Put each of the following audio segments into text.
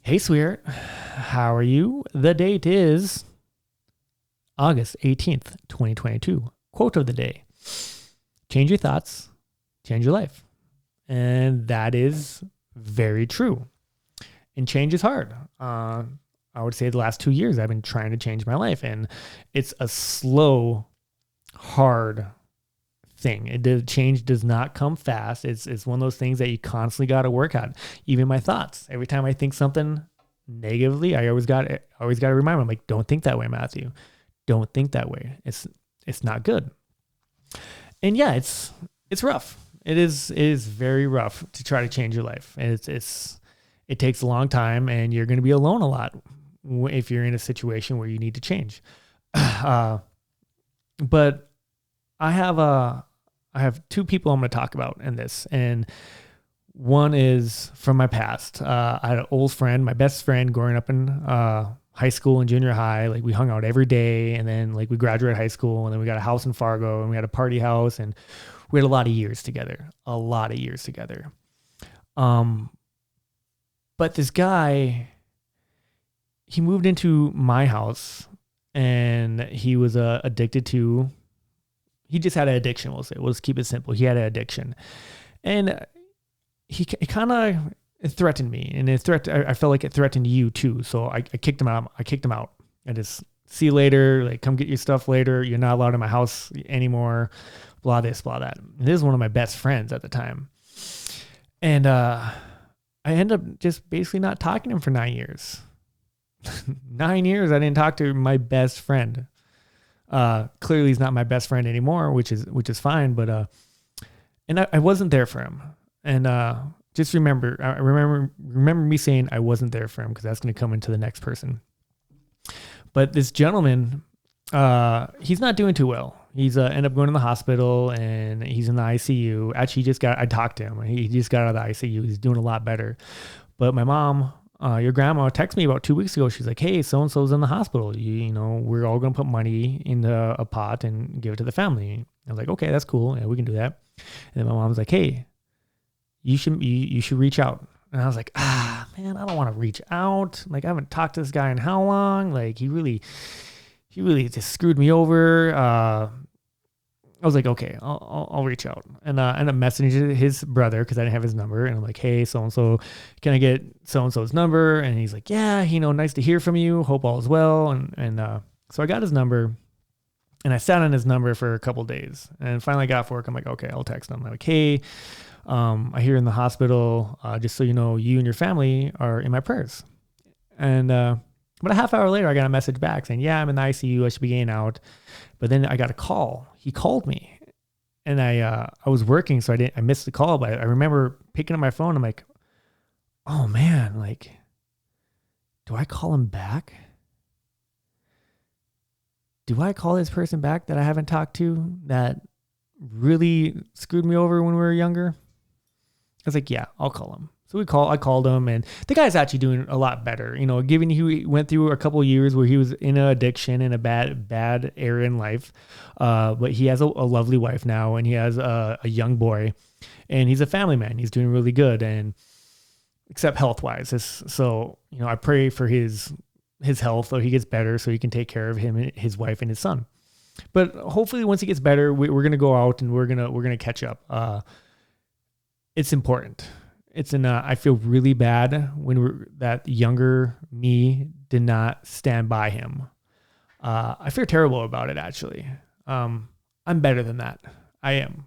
Hey, sweetheart. How are you? The date is August 18th, 2022. Quote of the day: change your thoughts, change your life. And that is very true. And change is hard. I would say the last 2 years I've been trying to change my life, and it's a slow, hard thing. Change does not come fast. It's one of those things that you constantly got to work at. Even my thoughts. Every time I think something negatively, I always got to remind them, like, don't think that way, Matthew. Don't think that way. It's not good. And yeah, it's rough. It is very rough to try to change your life. And it takes a long time, and you're going to be alone a lot if you're in a situation where you need to change. But I have two people I'm going to talk about in this, and one is from my past. I had an old friend, my best friend, growing up in high school and junior high. Like, we hung out every day, and then like we graduated high school, and then we got a house in Fargo, and we had a party house, and we had a lot of years together. But this guy, he moved into my house, and he was addicted to. He just had an addiction. We'll say. We'll just keep it simple. He had an addiction, and he kind of threatened me, and I felt like it threatened you too. So I kicked him out. I just, see you later. Like, come get your stuff later. You're not allowed in my house anymore. Blah this, blah that. And this is one of my best friends at the time, and I ended up just basically not talking to him for 9 years. 9 years I didn't talk to my best friend. Clearly he's not my best friend anymore, which is fine. But and I wasn't there for him. And just remember me saying I wasn't there for him, because that's going to come into the next person. But this gentleman, he's not doing too well. He's ended up going to the hospital, and he's in the ICU. Actually, I talked to him. He just got out of the ICU. He's doing a lot better. But my mom, your grandma, texted me about 2 weeks ago. She's like, hey, so-and-so's in the hospital. You know, we're all going to put money in a pot and give it to the family. I was like, okay, that's cool. Yeah, we can do that. And then my mom's like, hey, you should reach out. And I was like, man, I don't want to reach out. Like, I haven't talked to this guy in how long? Like, he really just screwed me over. I was like, okay, I'll reach out. And I ended up messaging his brother, because I didn't have his number. And I'm like, hey, so-and-so, can I get so-and-so's number? And he's like, yeah, nice to hear from you. Hope all is well. And so I got his number, and I sat on his number for a couple days. And finally I got off work. I'm like, okay, I'll text him. I'm like, hey, I hear in the hospital, just so you know, you and your family are in my prayers. And but a half hour later, I got a message back saying, yeah, I'm in the ICU. I should be getting out. But then I got a call. He called me, and I was working, so I missed the call. But I remember picking up my phone. I'm like, oh man, like, do I call him back? Do I call this person back that I haven't talked to, that really screwed me over when we were younger? I was like, yeah, I'll call him. So I called him, and the guy's actually doing a lot better. You know, given he went through a couple of years where he was in an addiction in a bad area in life. But he has a lovely wife now, and he has a young boy, and he's a family man. He's doing really good, and except health-wise. So, you know, I pray for his health, so he gets better, so he can take care of him, his wife, and his son. But hopefully once he gets better, we're going to go out, and we're going to catch up. It's important. I feel really bad when that younger me did not stand by him. I feel terrible about it, actually. I'm better than that. I am.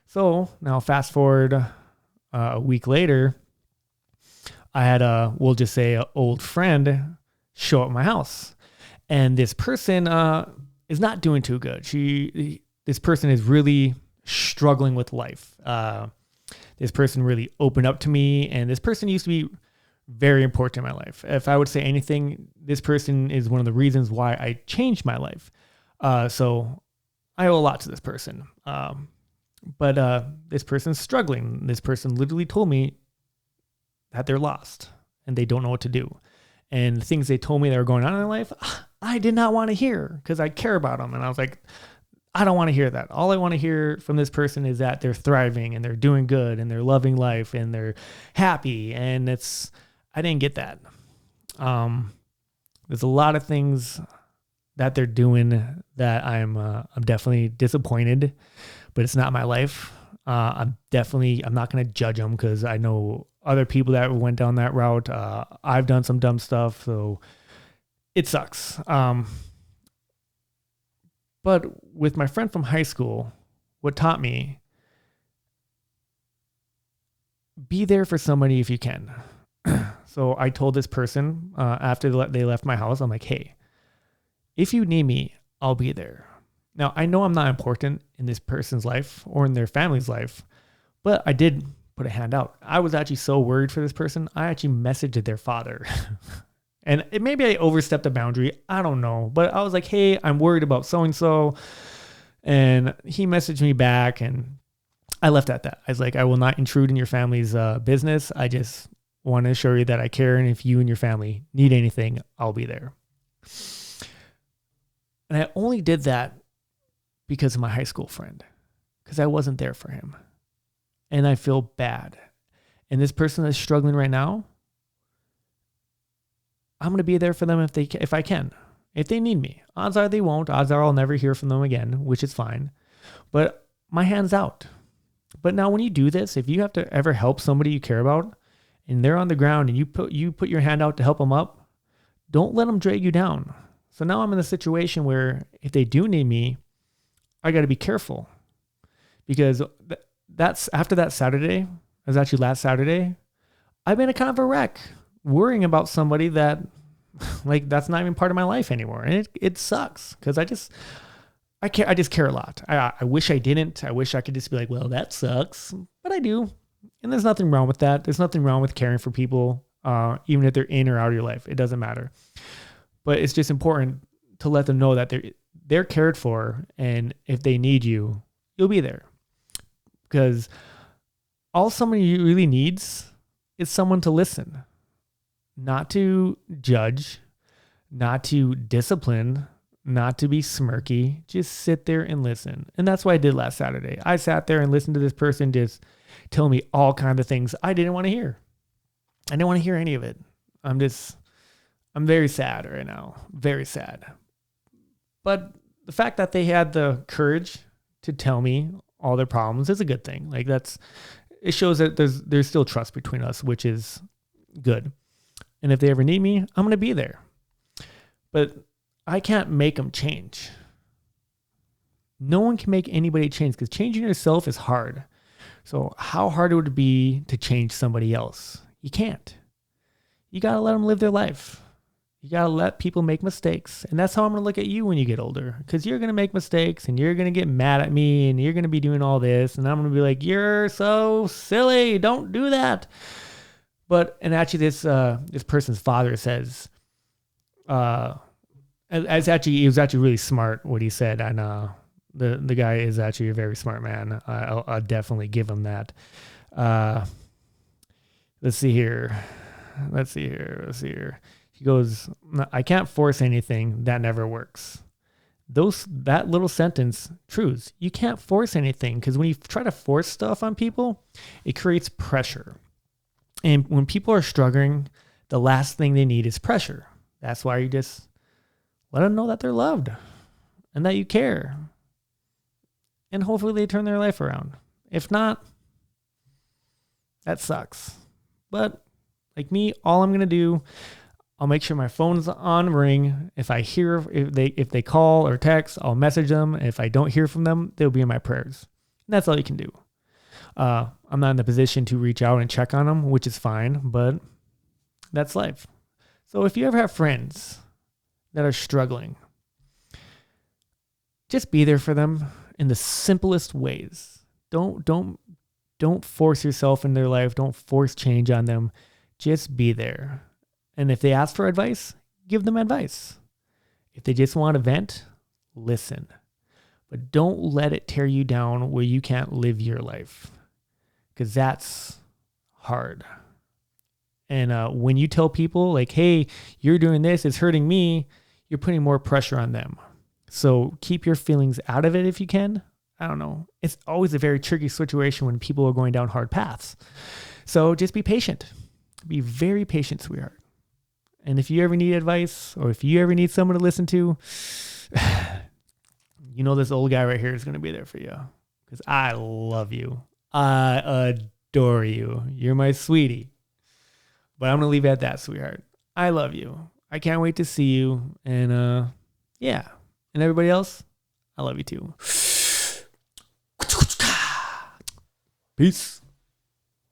So now fast forward a week later, I had we'll just say an old friend show up at my house. And this person is not doing too good. This person is really struggling with life. This person really opened up to me, and this person used to be very important in my life. If I would say anything, this person is one of the reasons why I changed my life. So I owe a lot to this person. But this person's struggling. This person literally told me that they're lost and they don't know what to do. And the things they told me that were going on in their life, I did not want to hear, because I care about them. And I was like, I don't want to hear that. All I want to hear from this person is that they're thriving and they're doing good and they're loving life and they're happy. And I didn't get that. There's a lot of things that they're doing that I'm definitely disappointed, but it's not my life. I'm not going to judge them because I know other people that went down that route. I've done some dumb stuff, so it sucks. But with my friend from high school, what taught me, be there for somebody if you can. So I told this person after they left my house, I'm like, hey, if you need me, I'll be there. Now, I know I'm not important in this person's life or in their family's life, but I did put a hand out. I was actually so worried for this person, I actually messaged their father. And maybe I overstepped a boundary. I don't know. But I was like, hey, I'm worried about so-and-so. And he messaged me back and I left at that. I was like, I will not intrude in your family's business. I just want to assure you that I care. And if you and your family need anything, I'll be there. And I only did that because of my high school friend, because I wasn't there for him. And I feel bad. And this person that's struggling right now, I'm going to be there for them if I can. If they need me. Odds are they won't. Odds are I'll never hear from them again, which is fine. But my hand's out. But now when you do this, if you have to ever help somebody you care about and they're on the ground and you put your hand out to help them up, don't let them drag you down. So now I'm in a situation where if they do need me, I got to be careful. Because that's after that Saturday, it was actually last Saturday, I've been a kind of a wreck, worrying about somebody that, like, that's not even part of my life anymore. And it sucks because I just care a lot. I wish I didn't. I wish I could just be like, well, that sucks. But I do. And there's nothing wrong with that. There's nothing wrong with caring for people, even if they're in or out of your life. It doesn't matter. But it's just important to let them know that they're cared for. And if they need you, you'll be there. Because all somebody really needs is someone to listen. Not to judge, not to discipline, not to be smirky. Just sit there and listen. And that's what I did last Saturday. I sat there and listened to this person just tell me all kinds of things I didn't want to hear. I didn't want to hear any of it. I'm very sad right now. Very sad. But the fact that they had the courage to tell me all their problems is a good thing. Like it shows that there's still trust between us, which is good. And if they ever need me, I'm going to be there. But I can't make them change. No one can make anybody change because changing yourself is hard. So how hard would it be to change somebody else? You can't. You got to let them live their life. You got to let people make mistakes. And that's how I'm going to look at you when you get older. Because you're going to make mistakes and you're going to get mad at me and you're going to be doing all this. And I'm going to be like, you're so silly. Don't do that. And actually this person's father says, it was actually really smart what he said. And the guy is actually a very smart man. I'll definitely give him that. Let's see here. He goes, I can't force anything. That never works. That little sentence, truths. You can't force anything because when you try to force stuff on people, it creates pressure. And when people are struggling, the last thing they need is pressure. That's why you just let them know that they're loved and that you care. And hopefully they turn their life around. If not, that sucks. But like me, all I'm going to do, I'll make sure my phone's on ring. If they call or text, I'll message them. If I don't hear from them, they'll be in my prayers. And that's all you can do. I'm not in the position to reach out and check on them, which is fine, but that's life. So if you ever have friends that are struggling, just be there for them in the simplest ways. Don't force yourself in their life. Don't force change on them. Just be there. And if they ask for advice, give them advice. If they just want to vent, listen. But don't let it tear you down where you can't live your life. Because that's hard. And when you tell people like, hey, you're doing this, it's hurting me, you're putting more pressure on them. So keep your feelings out of it if you can. I don't know. It's always a very tricky situation when people are going down hard paths. So just be patient. Be very patient, sweetheart. And if you ever need advice or if you ever need someone to listen to, you know this old guy right here is going to be there for you because I love you. I adore you. You're my sweetie. But I'm going to leave it at that, sweetheart. I love you. I can't wait to see you. And yeah. And everybody else, I love you too. Peace.